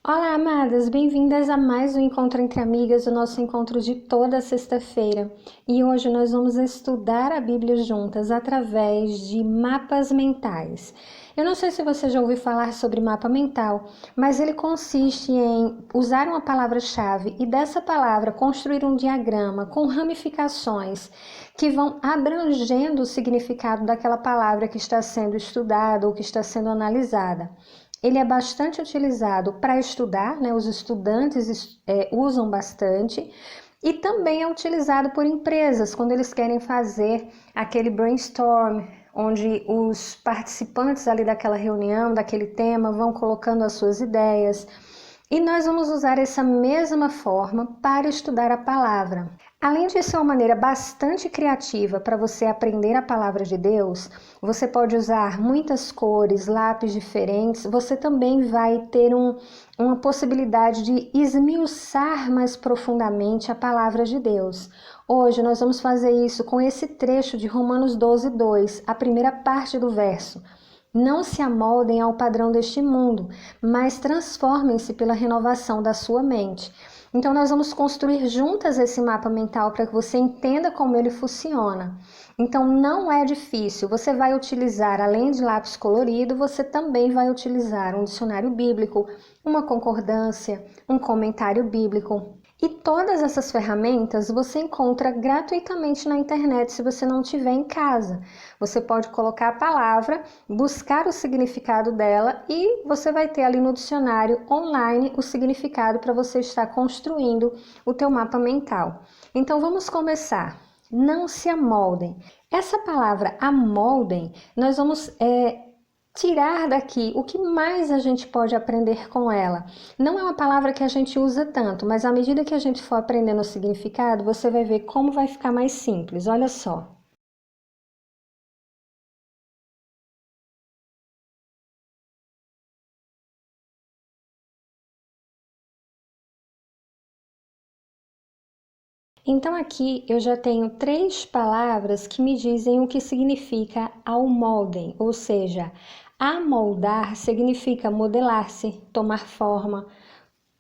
Olá, amadas, bem-vindas a mais um Encontro Entre Amigas, o nosso encontro de toda sexta-feira. E hoje nós vamos estudar a Bíblia juntas através de mapas mentais. Eu não sei se você já ouviu falar sobre mapa mental, mas ele consiste em usar uma palavra-chave e dessa palavra construir um diagrama com ramificações que vão abrangendo o significado daquela palavra que está sendo estudada ou que está sendo analisada. Ele é bastante utilizado para estudar, né? Os estudantes usam bastante, e também é utilizado por empresas quando eles querem fazer aquele brainstorm, onde os participantes ali daquela reunião, daquele tema, vão colocando as suas ideias. E nós vamos usar essa mesma forma para estudar a palavra. Além de ser uma maneira bastante criativa para você aprender a palavra de Deus, você pode usar muitas cores, lápis diferentes, você também vai ter uma possibilidade de esmiuçar mais profundamente a palavra de Deus. Hoje nós vamos fazer isso com esse trecho de Romanos 12:2, a primeira parte do verso. Não se amoldem ao padrão deste mundo, mas transformem-se pela renovação da sua mente. Então nós vamos construir juntas esse mapa mental para que você entenda como ele funciona. Então não é difícil, você vai utilizar, além de lápis colorido, você também vai utilizar um dicionário bíblico, uma concordância, um comentário bíblico. E todas essas ferramentas você encontra gratuitamente na internet se você não tiver em casa. Você pode colocar a palavra, buscar o significado dela e você vai ter ali no dicionário online o significado para você estar construindo o teu mapa mental. Então vamos começar. Não se amoldem. Essa palavra amoldem, nós vamos tirar daqui o que mais a gente pode aprender com ela. Não é uma palavra que a gente usa tanto, mas à medida que a gente for aprendendo o significado, você vai ver como vai ficar mais simples. Olha só. Então aqui eu já tenho 3 palavras que me dizem o que significa amoldem, ou seja, amoldar significa modelar-se, tomar forma,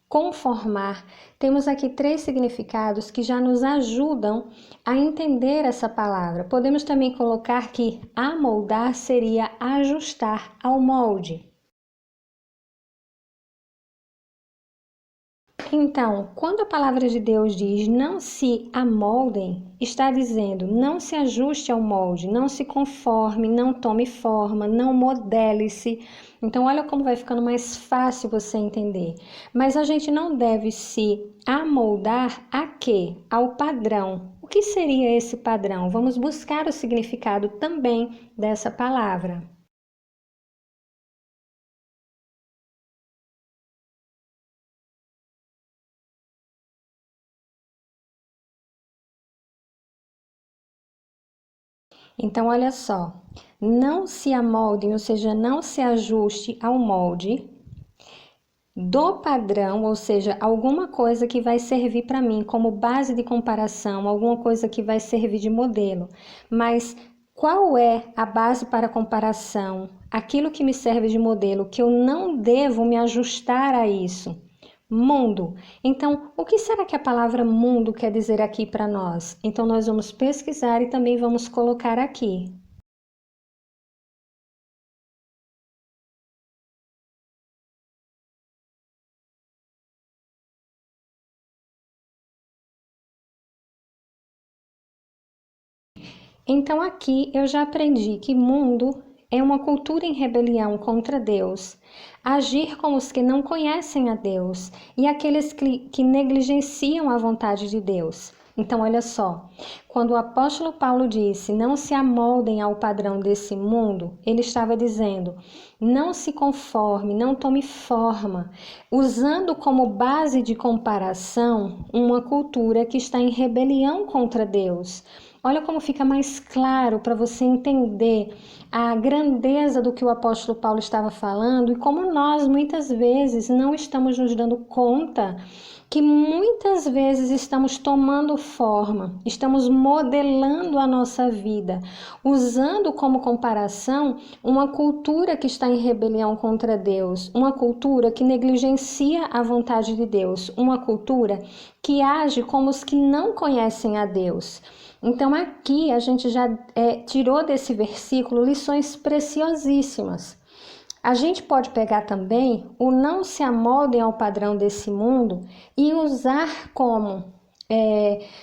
conformar. Temos aqui 3 significados que já nos ajudam a entender essa palavra. Podemos também colocar que amoldar seria ajustar ao molde. Então, quando a palavra de Deus diz não se amoldem, está dizendo não se ajuste ao molde, não se conforme, não tome forma, não modele-se. Então, olha como vai ficando mais fácil você entender. Mas a gente não deve se amoldar a quê? Ao padrão. O que seria esse padrão? Vamos buscar o significado também dessa palavra. Então, olha só, não se amoldem, ou seja, não se ajuste ao molde do padrão, ou seja, alguma coisa que vai servir para mim como base de comparação, alguma coisa que vai servir de modelo. Mas qual é a base para comparação? Aquilo que me serve de modelo, que eu não devo me ajustar a isso. Mundo. Então, o que será que a palavra mundo quer dizer aqui para nós? Então, nós vamos pesquisar e também vamos colocar aqui. Então, aqui eu já aprendi que mundo é uma cultura em rebelião contra Deus, agir com os que não conhecem a Deus e aqueles que negligenciam a vontade de Deus. Então, olha só, quando o apóstolo Paulo disse não se amoldem ao padrão desse mundo, ele estava dizendo não se conforme, não tome forma, usando como base de comparação uma cultura que está em rebelião contra Deus. Olha como fica mais claro para você entender a grandeza do que o apóstolo Paulo estava falando e como nós muitas vezes não estamos nos dando conta que muitas vezes estamos tomando forma, estamos modelando a nossa vida, usando como comparação uma cultura que está em rebelião contra Deus, uma cultura que negligencia a vontade de Deus, uma cultura que age como os que não conhecem a Deus. Então aqui a gente já tirou desse versículo lições preciosíssimas. A gente pode pegar também o não se amoldem ao padrão desse mundo e usar como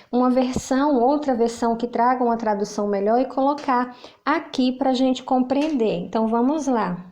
uma versão, outra versão que traga uma tradução melhor e colocar aqui para a gente compreender. Então vamos lá.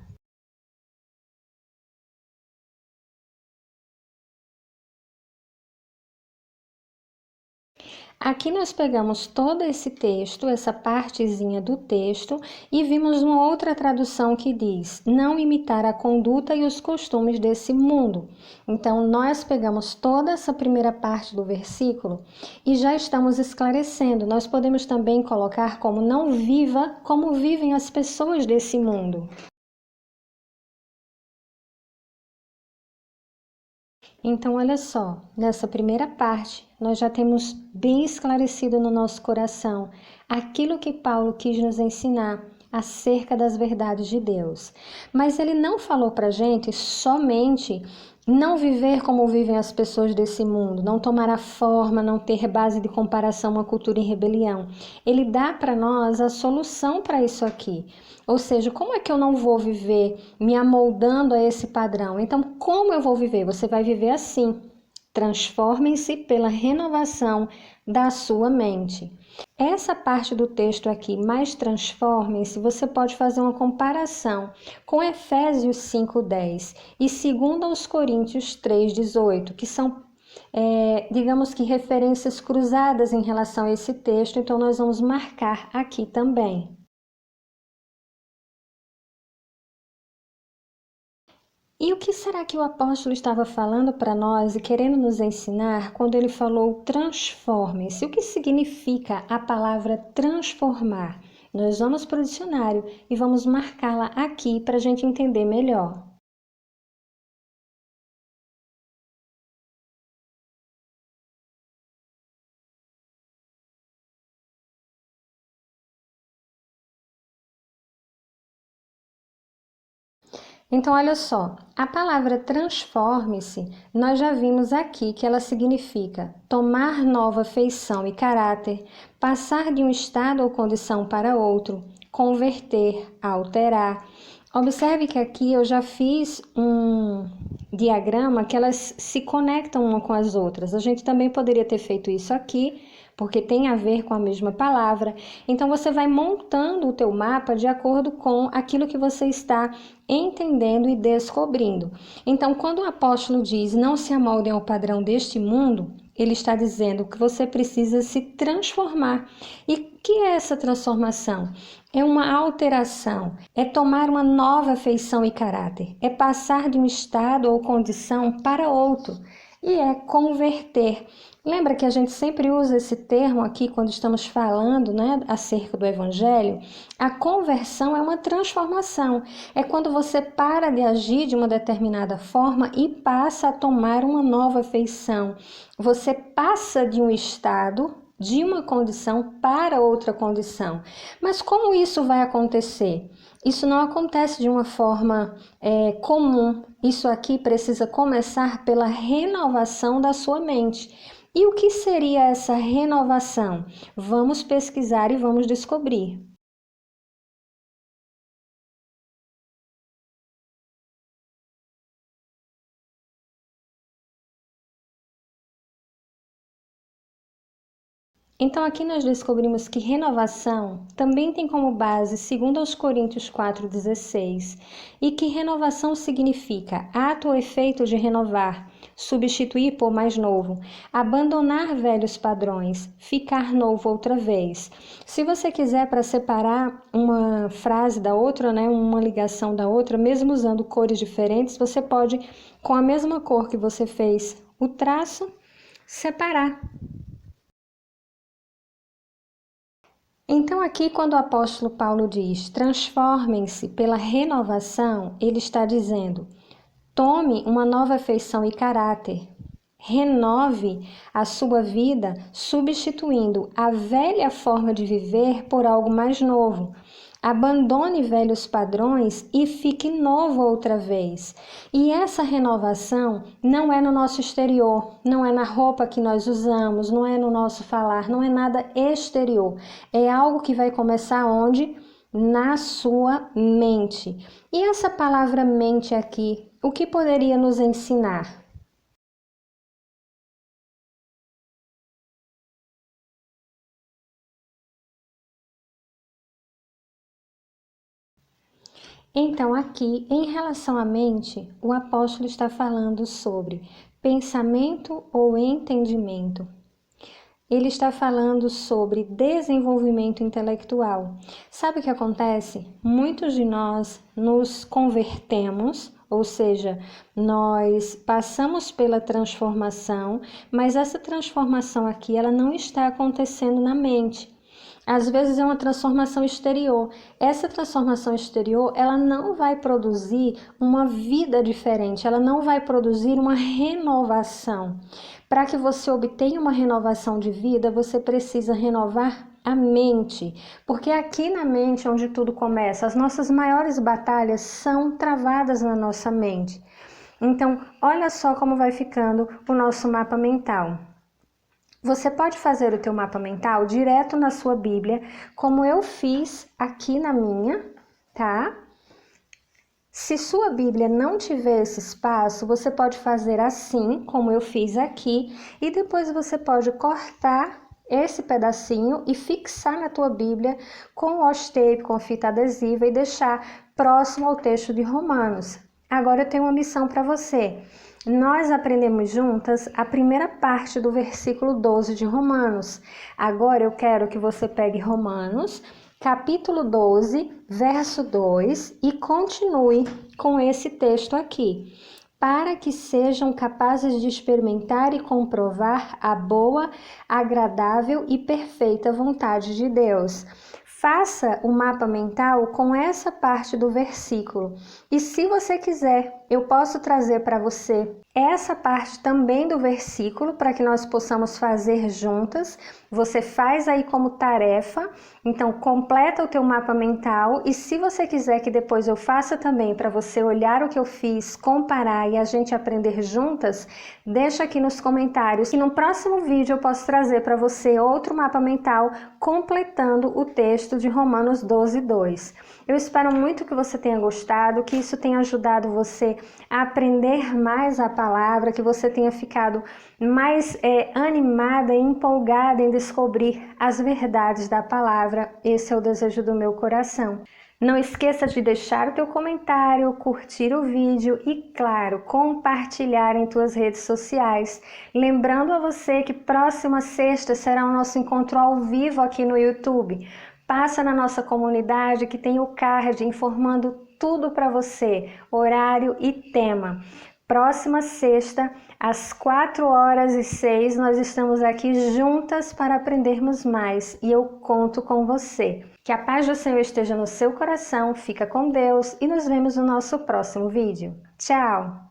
Aqui nós pegamos todo esse texto, essa partezinha do texto, e vimos uma outra tradução que diz: não imitar a conduta e os costumes desse mundo. Então, nós pegamos toda essa primeira parte do versículo e já estamos esclarecendo. Nós podemos também colocar como não viva como vivem as pessoas desse mundo. Então, olha só, nessa primeira parte, nós já temos bem esclarecido no nosso coração aquilo que Paulo quis nos ensinar acerca das verdades de Deus. Mas ele não falou para a gente somente não viver como vivem as pessoas desse mundo, não tomar a forma, não ter base de comparação uma cultura em rebelião. Ele dá para nós a solução para isso aqui. Ou seja, como é que eu não vou viver me amoldando a esse padrão? Então, como eu vou viver? Você vai viver assim. Transformem-se pela renovação da sua mente. Essa parte do texto aqui, mais transformem-se, você pode fazer uma comparação com Efésios 5:10 e 2 Coríntios 3:18, que são, digamos que referências cruzadas em relação a esse texto, então nós vamos marcar aqui também. E o que será que o apóstolo estava falando para nós e querendo nos ensinar quando ele falou transformem-se? O que significa a palavra transformar? Nós vamos para o dicionário e vamos marcá-la aqui para a gente entender melhor. Então, olha só, a palavra transforme-se, nós já vimos aqui que ela significa tomar nova feição e caráter, passar de um estado ou condição para outro, converter, alterar. Observe que aqui eu já fiz um diagrama que elas se conectam uma com as outras. A gente também poderia ter feito isso aqui, porque tem a ver com a mesma palavra. Então você vai montando o teu mapa de acordo com aquilo que você está entendendo e descobrindo. Então, quando o apóstolo diz não se amoldem ao padrão deste mundo, ele está dizendo que você precisa se transformar. E o que é essa transformação? É uma alteração, é tomar uma nova feição e caráter, é passar de um estado ou condição para outro e é converter. Lembra que a gente sempre usa esse termo aqui quando estamos falando, acerca do Evangelho? A conversão é uma transformação. É quando você para de agir de uma determinada forma e passa a tomar uma nova feição. Você passa de um estado, de uma condição para outra condição. Mas como isso vai acontecer? Isso não acontece de uma forma comum. Isso aqui precisa começar pela renovação da sua mente. E o que seria essa renovação? Vamos pesquisar e vamos descobrir. Então aqui nós descobrimos que renovação também tem como base 2 Coríntios 4,16 e que renovação significa ato ou efeito de renovar, substituir por mais novo, abandonar velhos padrões, ficar novo outra vez. Se você quiser para separar uma frase da outra, uma ligação da outra, mesmo usando cores diferentes, você pode, com a mesma cor que você fez o traço, separar. Então, aqui, quando o apóstolo Paulo diz transformem-se pela renovação, ele está dizendo: tome uma nova feição e caráter. Renove a sua vida, substituindo a velha forma de viver por algo mais novo. Abandone velhos padrões e fique novo outra vez. E essa renovação não é no nosso exterior, não é na roupa que nós usamos, não é no nosso falar, não é nada exterior. É algo que vai começar onde? Na sua mente. E essa palavra mente aqui, o que poderia nos ensinar? Então, aqui, em relação à mente, o apóstolo está falando sobre pensamento ou entendimento. Ele está falando sobre desenvolvimento intelectual. Sabe o que acontece? Muitos de nós nos convertemos, ou seja, nós passamos pela transformação, mas essa transformação aqui, ela não está acontecendo na mente. Às vezes é uma transformação exterior. Essa transformação exterior, ela não vai produzir uma vida diferente, ela não vai produzir uma renovação. Para que você obtenha uma renovação de vida, você precisa renovar a mente, porque é aqui na mente onde tudo começa. As nossas maiores batalhas são travadas na nossa mente. Então, olha só como vai ficando o nosso mapa mental. Você pode fazer o teu mapa mental direto na sua Bíblia, como eu fiz aqui na minha, tá? Se sua Bíblia não tiver esse espaço, você pode fazer assim, como eu fiz aqui, e depois você pode cortar esse pedacinho e fixar na tua Bíblia com washi tape, com fita adesiva e deixar próximo ao texto de Romanos. Agora eu tenho uma missão para você. Nós aprendemos juntas a primeira parte do versículo 12 de Romanos. Agora eu quero que você pegue Romanos, capítulo 12, verso 2 e continue com esse texto aqui. Para que sejam capazes de experimentar e comprovar a boa, agradável e perfeita vontade de Deus. Faça o mapa mental com essa parte do versículo. E se você quiser, eu posso trazer para você essa parte também do versículo para que nós possamos fazer juntas. Você faz aí como tarefa, então completa o teu mapa mental e se você quiser que depois eu faça também para você olhar o que eu fiz, comparar e a gente aprender juntas, deixa aqui nos comentários e no próximo vídeo eu posso trazer para você outro mapa mental completando o texto de Romanos 12, 2. Eu espero muito que você tenha gostado, que isso tenha ajudado você a aprender mais a palavra, que você tenha ficado mais animada e empolgada em descobrir as verdades da palavra. Esse é o desejo do meu coração. Não esqueça de deixar o teu comentário, curtir o vídeo e, claro, compartilhar em tuas redes sociais. Lembrando a você que próxima sexta será o nosso encontro ao vivo aqui no YouTube. Passa na nossa comunidade que tem o card informando tudo para você, horário e tema. Próxima sexta, às 4h06, nós estamos aqui juntas para aprendermos mais e eu conto com você. Que a paz do Senhor esteja no seu coração, fica com Deus e nos vemos no nosso próximo vídeo. Tchau!